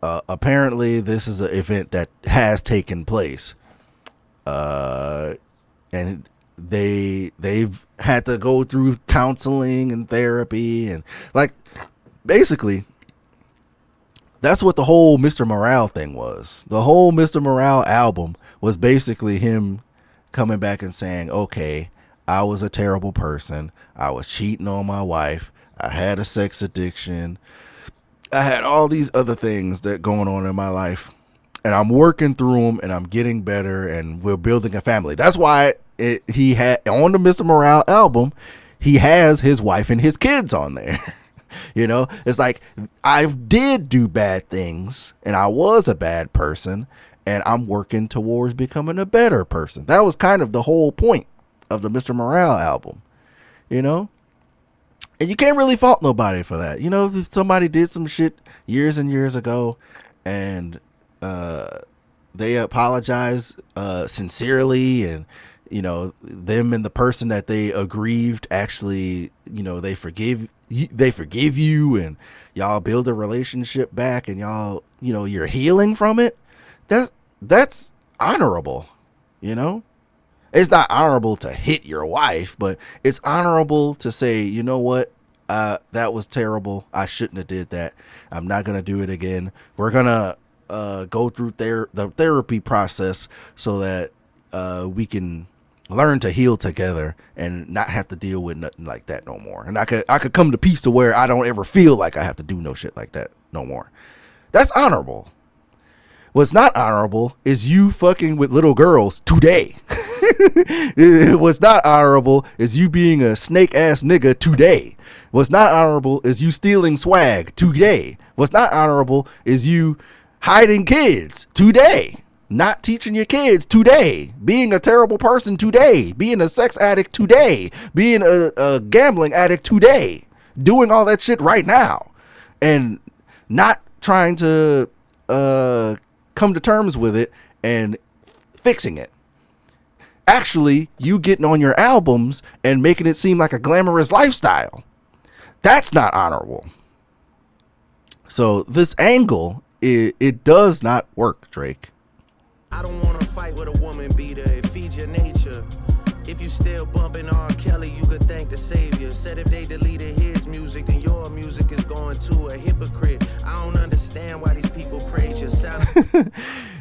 apparently this is an event that has taken place. And they've had to go through counseling and therapy, and like, basically that's what the whole Mr. Morale thing was. The whole Mr. Morale album was basically him coming back and saying, okay, I was a terrible person. I was cheating on my wife. I had a sex addiction. I had all these other things that going on in my life. And I'm working through them, and I'm getting better, and we're building a family. That's why he had on the Mr. Morale album, he has his wife and his kids on there. You know, it's like, I did do bad things, and I was a bad person, and I'm working towards becoming a better person. That was kind of the whole point of the Mr. Morale album, you know? And you can't really fault nobody for that. You know, if somebody did some shit years and years ago, and they apologize sincerely, and you know, them and the person that they aggrieved actually, you know, they forgive you, and y'all build a relationship back, and y'all, you know, you're healing from it. That's honorable. You know, it's not honorable to hit your wife, but it's honorable to say, you know what, that was terrible. I shouldn't have did that. I'm not gonna do it again. We're gonna go through the therapy process so that we can learn to heal together and not have to deal with nothing like that no more. And I could come to peace to where I don't ever feel like I have to do no shit like that no more. That's honorable. What's not honorable is you fucking with little girls today. What's not honorable is you being a snake ass nigga today. What's not honorable is you stealing swag today. What's not honorable is you hiding kids today, not teaching your kids today, being a terrible person today, being a sex addict today, being a gambling addict today, doing all that shit right now, and not trying to come to terms with it and fixing it. Actually, you getting on your albums and making it seem like a glamorous lifestyle. That's not honorable. So this angle, it does not work, Drake. I don't want to fight with a woman beater. It feeds your nature. If you still bumping R. Kelly, you could thank the savior. Said if they deleted his music, then your music is going to a hypocrite. I don't understand why these people praise your sound.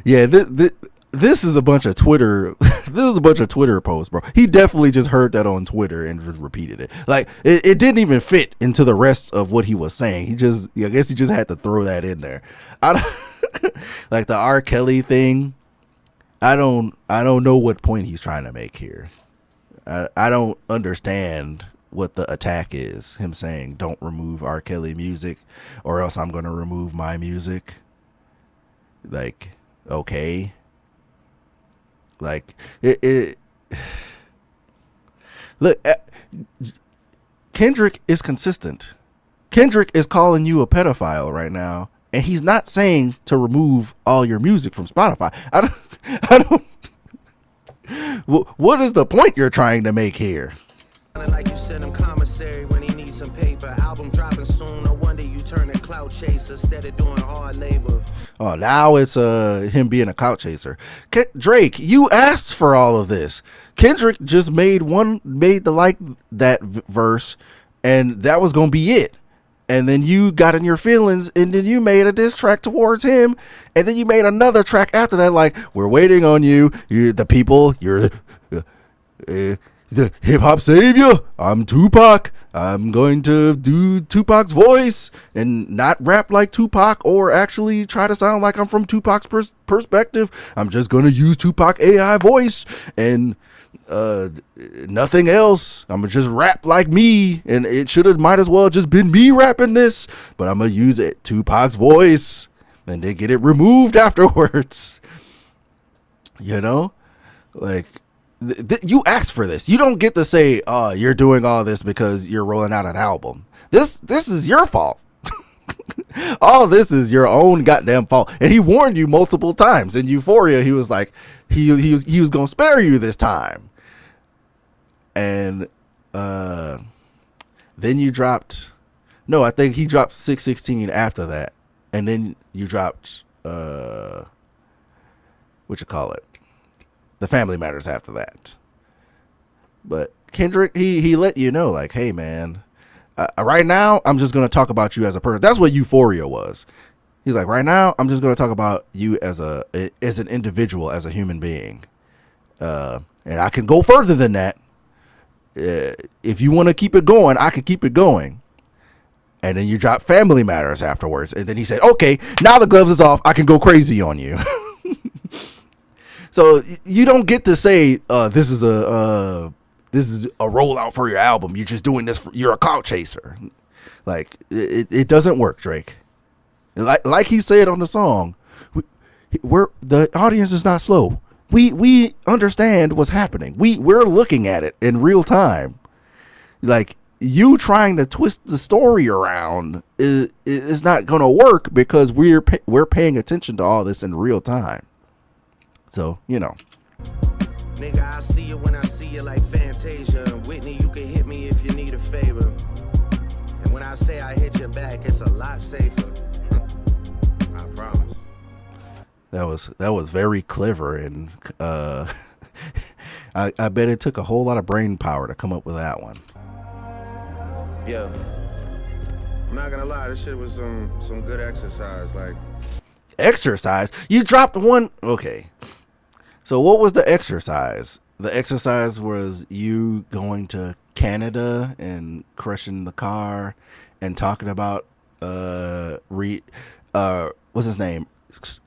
Yeah, this is a bunch of Twitter. This is a bunch of Twitter posts, bro. He definitely just heard that on Twitter and just repeated it. Like, it didn't even fit into the rest of what he was saying. I guess he just had to throw that in there. Like the R. Kelly thing. I don't know what point he's trying to make here. I don't understand what the attack is. Him saying, "Don't remove R. Kelly music, or else I'm gonna remove my music." Like, okay, like it look. Kendrick is consistent. Kendrick is calling you a pedophile right now, and he's not saying to remove all your music from Spotify. I don't. What is the point you're trying to make here? Like you send him commissary when he needs some paper. Album dropping soon. No wonder you turn a clout chaser instead of doing hard labor. Oh, now it's him being a clout chaser. Drake, you asked for all of this. Kendrick just made the like that verse, and that was gonna be it. And then you got in your feelings, and then you made a diss track towards him, and then you made another track after that, like, we're waiting on you. You're the people. You're the hip hop savior. I'm Tupac. I'm going to do Tupac's voice and not rap like Tupac or actually try to sound like I'm from Tupac's perspective. I'm just going to use Tupac AI voice and nothing else. I'm gonna just rap like me, and it might as well just been me rapping this, but I'm gonna use it Tupac's voice and then get it removed afterwards. You know, like you asked for this. You don't get to say, "Oh, you're doing all this because you're rolling out an album." This is your fault. All this is your own goddamn fault. And he warned you multiple times. In Euphoria, he was like, he was gonna spare you this time. And then you dropped, no, I think he dropped 616 after that. And then you dropped what you call it? The Family Matters after that. But Kendrick, he let you know, like, hey man, right now I'm just gonna talk about you as a person. That's what Euphoria was. He's like, right now I'm just gonna talk about you as an individual, as a human being. And I can go further than that. If you want to keep it going, I can keep it going. And then you drop Family Matters afterwards. And then he said, okay, now the gloves is off. I can go crazy on you. So you don't get to say, this is a rollout for your album. You're just doing this. You're a clout chaser. Like it doesn't work, Drake. Like he said on the song, the audience is not slow. We understand what's happening. We're looking at it in real time. Like, you trying to twist the story around is not gonna work because we're paying attention to all this in real time. So, you know. Nigga, I see you when I see you, like Fantasia. Whitney, you can hit me if you need a favor. And when I say I hit your back, it's a lot safer. I promise. That was very clever, and I bet it took a whole lot of brain power to come up with that one. Yeah, I'm not gonna lie, this shit was some good exercise. Like, exercise? You dropped one. Okay, so what was the exercise? The exercise was you going to Canada and crushing the car and talking about what's his name?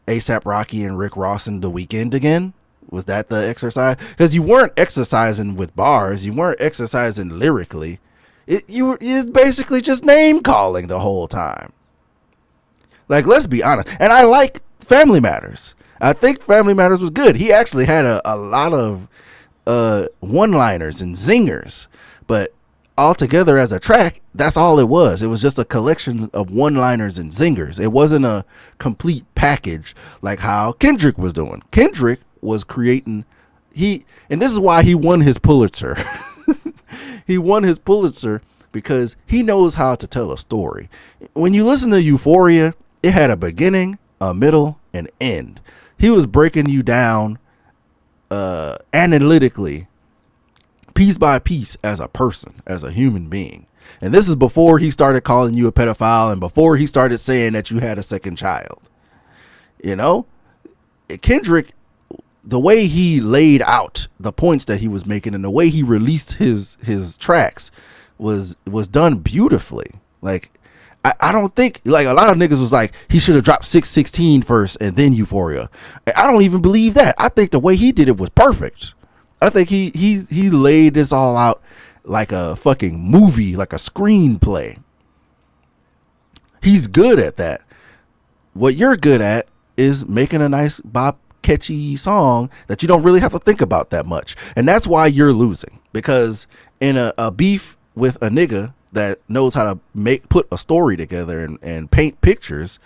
A$AP Rocky and Rick Ross in The Weeknd again? Was that the exercise? Because you weren't exercising with bars. You weren't exercising lyrically. It's basically just name calling the whole time. Like, let's be honest. And I like Family Matters. I think Family Matters was good. He actually had a lot of one-liners and zingers. But altogether as a track, that's all it was. It was just a collection of one-liners and zingers. It wasn't a complete package like how Kendrick was doing. Kendrick was creating, and this is why he won his Pulitzer. He won his Pulitzer because he knows how to tell a story. When you listen to Euphoria, it had a beginning, a middle, and end. He was breaking you down analytically, piece by piece, as a person, as a human being. And this is before he started calling you a pedophile and before he started saying that you had a second child. You know, Kendrick, the way he laid out the points that he was making and the way he released his tracks was done beautifully. Like, I don't think, like, a lot of niggas was like, he should have dropped 616 first and then Euphoria. I don't even believe that. I think the way he did it was perfect. I think he laid this all out like a fucking movie, like a screenplay. He's good at that. What you're good at is making a nice bop catchy song that you don't really have to think about that much. And that's why you're losing, because in a beef with a nigga that knows how to put a story together and paint pictures,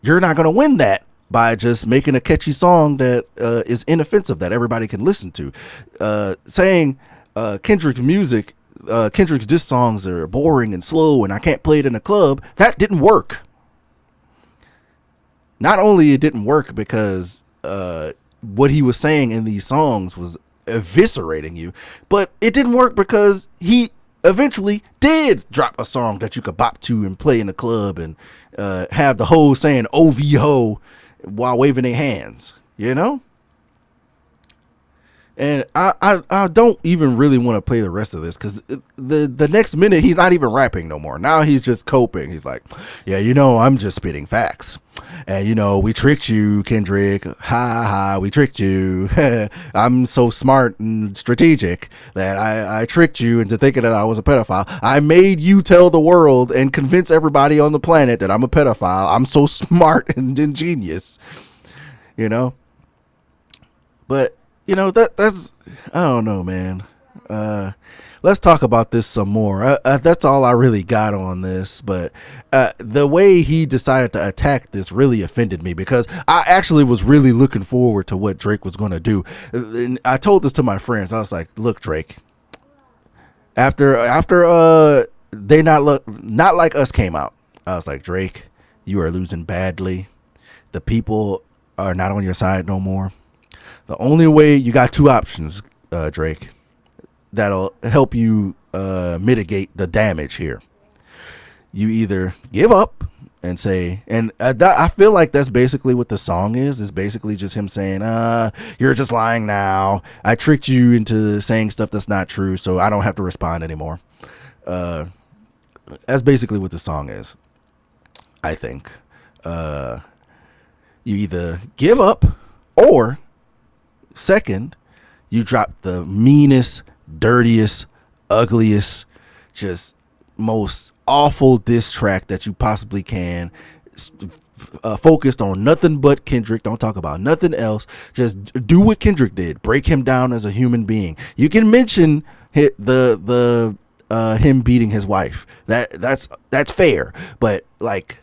you're not going to win that by just making a catchy song that is inoffensive that everybody can listen to. Saying Kendrick's music, Kendrick's diss songs are boring and slow and I can't play it in a club, that didn't work. Not only it didn't work because what he was saying in these songs was eviscerating you, but it didn't work because he eventually did drop a song that you could bop to and play in the club and have the hoes saying OV ho while waving their hands, you know? And I don't even really want to play the rest of this because the next minute he's not even rapping no more. Now he's just coping. He's like, yeah, you know, I'm just spitting facts. And, you know, we tricked you, Kendrick. Ha ha, we tricked you. I'm so smart and strategic that I tricked you into thinking that I was a pedophile. I made you tell the world and convince everybody on the planet that I'm a pedophile. I'm so smart and ingenious, you know? But, you know, that's, I don't know, man. Let's talk about this some more. That's all I really got on this. But the way he decided to attack this really offended me because I actually was really looking forward to what Drake was going to do. And I told this to my friends. I was like, look, Drake, after They Not Like Us came out, I was like, Drake, you are losing badly. The people are not on your side no more. The only way, you got two options, Drake, that'll help you mitigate the damage here. You either give up and say, and I feel like that's basically what the song is. It's basically just him saying, you're just lying now. I tricked you into saying stuff that's not true, so I don't have to respond anymore. That's basically what the song is, I think. You either give up or... second, you drop the meanest, dirtiest, ugliest, just most awful diss track that you possibly can. Focused on nothing but Kendrick. Don't talk about nothing else. Just do what Kendrick did. Break him down as a human being. You can mention him beating his wife. That's fair. But like,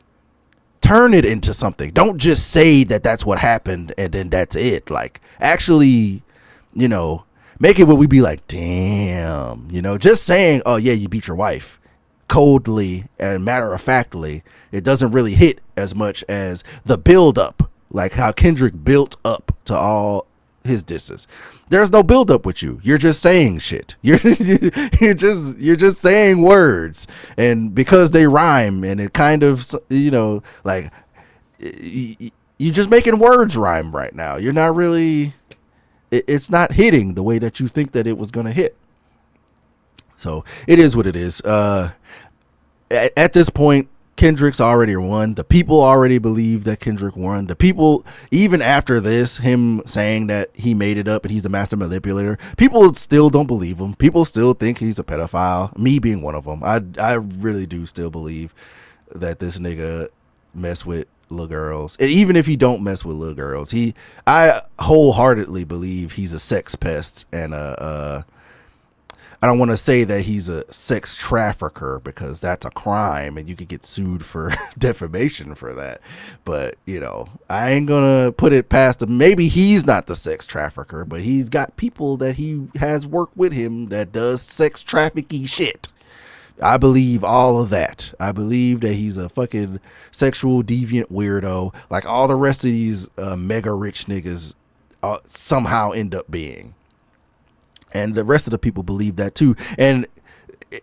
turn it into something. Don't just say that that's what happened and then that's it. Like, actually, you know, make it where we be like, damn, you know, just saying, oh yeah, you beat your wife coldly and matter of factly, it doesn't really hit as much as the build up, like how Kendrick built up to all his disses. There's no build up with you. You're just saying shit. You're just saying words, and because they rhyme and it kind of, you know, like you're just making words rhyme right now. You're not really, it's not hitting the way that you think that it was going to hit. So it is what it is. At this point, Kendrick's already won. The people already believe that Kendrick won. The people, even after this, him saying that he made it up and he's a master manipulator, people still don't believe him. People still think he's a pedophile, me being one of them. I really do still believe that this nigga mess with little girls. And even if he don't mess with little girls, I wholeheartedly believe he's a sex pest and I don't want to say that he's a sex trafficker because that's a crime and you could get sued for defamation for that. But, you know, I ain't going to put it past him. Maybe he's not the sex trafficker, but he's got people that he has worked with him that does sex trafficking shit. I believe all of that. I believe that he's a fucking sexual deviant weirdo like all the rest of these mega rich niggas somehow end up being. And the rest of the people believe that too. And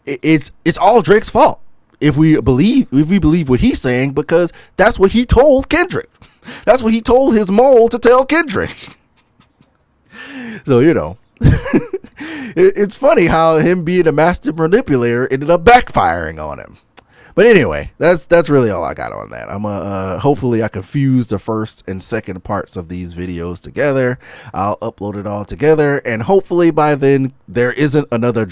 it's all Drake's fault if we believe what he's saying, because that's what he told Kendrick. That's what he told his mole to tell Kendrick. So, you know, it's funny how him being a master manipulator ended up backfiring on him. But anyway, that's really all I got on that. I'm hopefully I can fuse the first and second parts of these videos together. I'll upload it all together, and hopefully by then there isn't another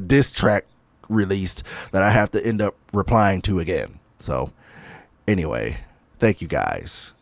diss track released that I have to end up replying to again. So anyway, thank you guys.